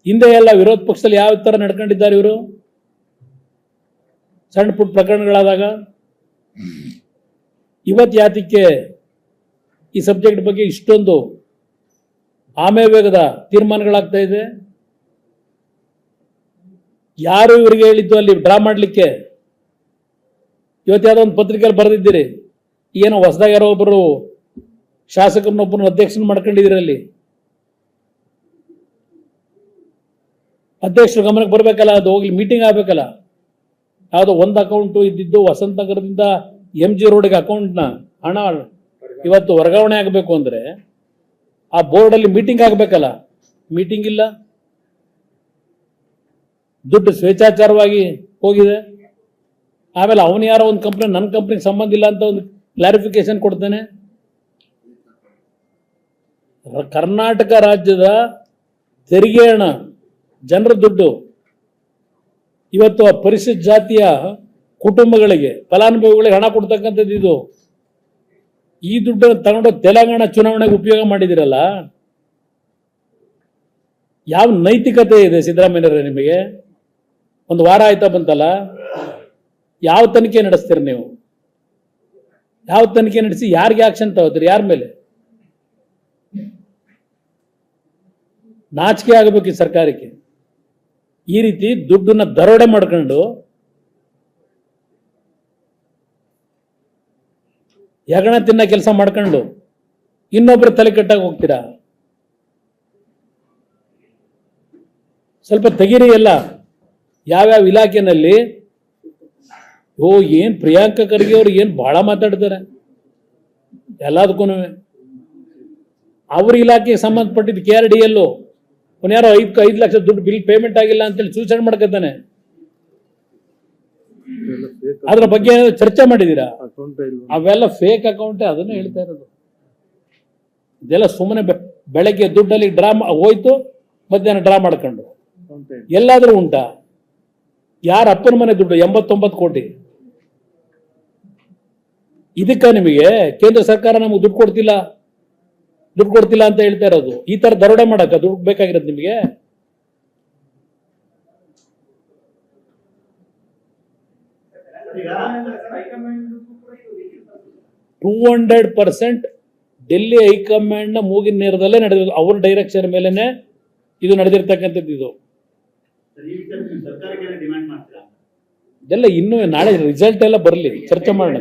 ಹಿಂದೆ ಎಲ್ಲ ವಿರೋಧ ಪಕ್ಷದಲ್ಲಿ ಯಾವ ಥರ ನಡ್ಕೊಂಡಿದ್ದಾರೆ ಇವರು ಸಣ್ಣ ಪುಟ್ಟ ಪ್ರಕರಣಗಳಾದಾಗ. ಇವತ್ತು ಯಾತಕ್ಕೆ ಈ ಸಬ್ಜೆಕ್ಟ್ ಬಗ್ಗೆ ಇಷ್ಟೊಂದು ಆಮೇವೇಗದ ತೀರ್ಮಾನಗಳಾಗ್ತಾ ಇದೆ? ಯಾರು ಇವರಿಗೆ ಹೇಳಿದ್ದು ಅಲ್ಲಿ ಡ್ರಾ ಮಾಡಲಿಕ್ಕೆ? ಇವತ್ತು ಯಾವುದೋ ಒಂದು ಪತ್ರಿಕೆಯಲ್ಲಿ ಬರೆದಿದ್ದೀರಿ, ಏನೋ ಹೊಸದಾಗಿ ಯಾರೋ ಒಬ್ಬರು ಶಾಸಕರನ್ನೊಬ್ಬರನ್ನು ಅಧ್ಯಕ್ಷನ ಮಾಡ್ಕೊಂಡಿದ್ದೀರಿ. ಅಲ್ಲಿ ಅಧ್ಯಕ್ಷರು ಗಮನಕ್ಕೆ ಬರಬೇಕಲ್ಲ, ಅದು ಹೋಗ್ಲಿ ಮೀಟಿಂಗ್ ಆಗಬೇಕಲ್ಲ. ಯಾವುದೋ ಒಂದು ಅಕೌಂಟು ಇದ್ದಿದ್ದು ವಸಂತ ನಗರದಿಂದ MG ರೋಡ್ಗೆ ಅಕೌಂಟ್ನ ಹಣ ಇವತ್ತು ವರ್ಗಾವಣೆ ಆಗಬೇಕು ಅಂದರೆ ಆ ಬೋರ್ಡಲ್ಲಿ ಮೀಟಿಂಗ್ ಆಗಬೇಕಲ್ಲ, ಮೀಟಿಂಗ್ ಇಲ್ಲ. ದುಡ್ಡು ಸ್ವೇಚ್ಛಾಚಾರವಾಗಿ ಹೋಗಿದೆ. ಆಮೇಲೆ ಅವನು ಯಾರೋ ಒಂದು ಕಂಪ್ನಿ ನನ್ನ ಕಂಪ್ನಿಗೆ ಸಂಬಂಧ ಇಲ್ಲ ಅಂತ ಒಂದು ಕ್ಲಾರಿಫಿಕೇಶನ್ ಕೊಡ್ತಾನೆ. ಕರ್ನಾಟಕ ರಾಜ್ಯದ ತೆರಿಗೆ ಹಣ, ಜನರ ದುಡ್ಡು ಇವತ್ತು ಆ ಪರಿಶಿಷ್ಟ ಜಾತಿಯ ಕುಟುಂಬಗಳಿಗೆ, ಫಲಾನುಭವಿಗಳಿಗೆ ಹಣ ಕೊಡ್ತಕ್ಕಂಥದ್ದು ಇದು. ಈ ದುಡ್ಡನ್ನು ತಗೊಂಡು ತೆಲಂಗಾಣ ಚುನಾವಣೆಗೆ ಉಪಯೋಗ ಮಾಡಿದಿರಲ್ಲ, ಯಾವ ನೈತಿಕತೆ ಇದೆ ಸಿದ್ದರಾಮಯ್ಯರೇ ನಿಮಗೆ? ಒಂದು ವಾರ ಆಯ್ತಾ ಬಂತಲ್ಲ, ಯಾವ ತನಿಖೆ ನಡೆಸ್ತೀರಿ ನೀವು? ಯಾವ ತನಿಖೆ ನಡೆಸಿ ಯಾರಿಗೆ ಆಕ್ಷನ್ ತಗೋತೀರಿ? ಯಾರ ಮೇಲೆ? ನಾಚಿಕೆ ಆಗಬೇಕು ಈ ಸರ್ಕಾರಕ್ಕೆ. ಈ ರೀತಿ ದುಡ್ಡನ್ನ ದರೋಡೆ ಮಾಡ್ಕೊಂಡು ಯಗಣ ತಿನ್ನ ಕೆಲಸ ಮಾಡ್ಕೊಂಡು ಇನ್ನೊಬ್ಬರ ತಲೆ ಕೆಟ್ಟಾಗಿ ಹೋಗ್ತೀರಾ? ಸ್ವಲ್ಪ ತೆಗೀರಿ ಎಲ್ಲ. ಯಾವ್ಯಾವ ಇಲಾಖೆನಲ್ಲಿ ಏನ್ ಪ್ರಿಯಾಂಕಾ ಖರ್ಗೆ ಅವ್ರು ಏನ್ ಬಹಳ ಮಾತಾಡ್ತಾರೆ ಎಲ್ಲದಕ್ಕೂ. ಅವ್ರ ಇಲಾಖೆಗೆ ಸಂಬಂಧಪಟ್ಟಿದ್ದು KRDL ಯಾರೋ 5 ಲಕ್ಷ ದುಡ್ಡು ಬಿಲ್ ಪೇಮೆಂಟ್ ಆಗಿಲ್ಲ ಅಂತೇಳಿ ಸೂಸೈಡ್ ಮಾಡ್ಕೊತಾನೆ. ಅದ್ರ ಬಗ್ಗೆ ಚರ್ಚೆ ಮಾಡಿದೀರಾ? ಅವೆಲ್ಲ ಫೇಕ್ ಅಕೌಂಟೇ, ಅದನ್ನೇ ಹೇಳ್ತಾ ಇರೋದು. ಇದೆಲ್ಲ ಸುಮ್ಮನೆ ಬೆಳಗ್ಗೆ ದುಡ್ಡಲ್ಲಿ ಡ್ರಾ ಹೋಯ್ತು, ಮಧ್ಯಾಹ್ನ ಡ್ರಾ ಮಾಡ್ಕೊಂಡು ಎಲ್ಲಾದ್ರೂ ಉಂಟಾ? ಯಾರ ಅಪ್ಪನ ಮನೆ ದುಡ್ಡು 89 ಕೋಟಿ. ಇದಕ್ಕ ನಿಮಗೆ ಕೇಂದ್ರ ಸರ್ಕಾರ ನಮಗೆ ದುಡ್ಡು ಕೊಡ್ತಿಲ್ಲ ಅಂತ ಹೇಳ್ತಾ ಇರೋದು? ಈ ತರ ದರೋಡೆ ಮಾಡಕ ದುಡ್ಡು ಬೇಕಾಗಿರೋದು ನಿಮಗೆ? $200% ಡೆಲ್ಲಿ ಹೈಕಮಾಂಡ್ ನ ಮೂಗಿನ ನೇರದಲ್ಲೇ ನಡೆದಿರೋದು. ಅವ್ರ ಡೈರೆಕ್ಷನ್ ಮೇಲೆನೆ ಇದು ನಡೆದಿರ್ತಕ್ಕಂಥದ್ದು. ಇದು ಇದೆಲ್ಲ ಇನ್ನೂ ನಾಳೆ ರಿಸಲ್ಟ್ ಎಲ್ಲ ಬರಲಿ, ಚರ್ಚೆ ಮಾಡೋಣ.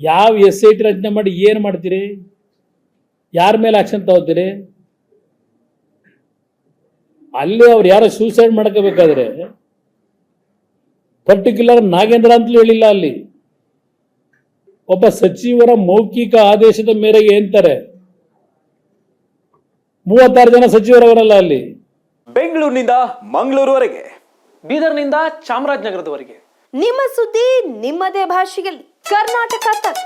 ಯಾವ SIT ರಚನೆ ಮಾಡಿ ಏನು ಮಾಡ್ತೀರಿ? ಯಾರ ಮೇಲೆ ಆಕ್ಷನ್ ತಗೋತೀರಿ? ಅಲ್ಲಿ ಅವ್ರು ಯಾರೋ ಸೂಸೈಡ್ ಮಾಡ್ಕೋಬೇಕಾದ್ರೆ ಪರ್ಟಿಕ್ಯುಲರ್ ನಾಗೇಂದ್ರ ಅಂತಲೂ ಹೇಳಿಲ್ಲ. ಅಲ್ಲಿ ಒಬ್ಬ ಸಚಿವರ ಮೌಖಿಕ ಆದೇಶದ ಮೇರೆಗೆ ಅಂತಾರೆ. 36 ಜನ ಸಚಿವರವರಲ್ಲ ಅಲ್ಲಿ. ಬೆಂಗಳೂರಿನಿಂದ ಮಂಗಳೂರುವರೆಗೆ, ಬೀದರ್ನಿಂದ ಚಾಮರಾಜನಗರದವರೆಗೆ ನಿಮ್ಮ ಸುದ್ದಿ ನಿಮ್ಮದೇ ಭಾಷೆಯಲ್ಲಿ. ಕರ್ನಾಟಕ ತಕ್.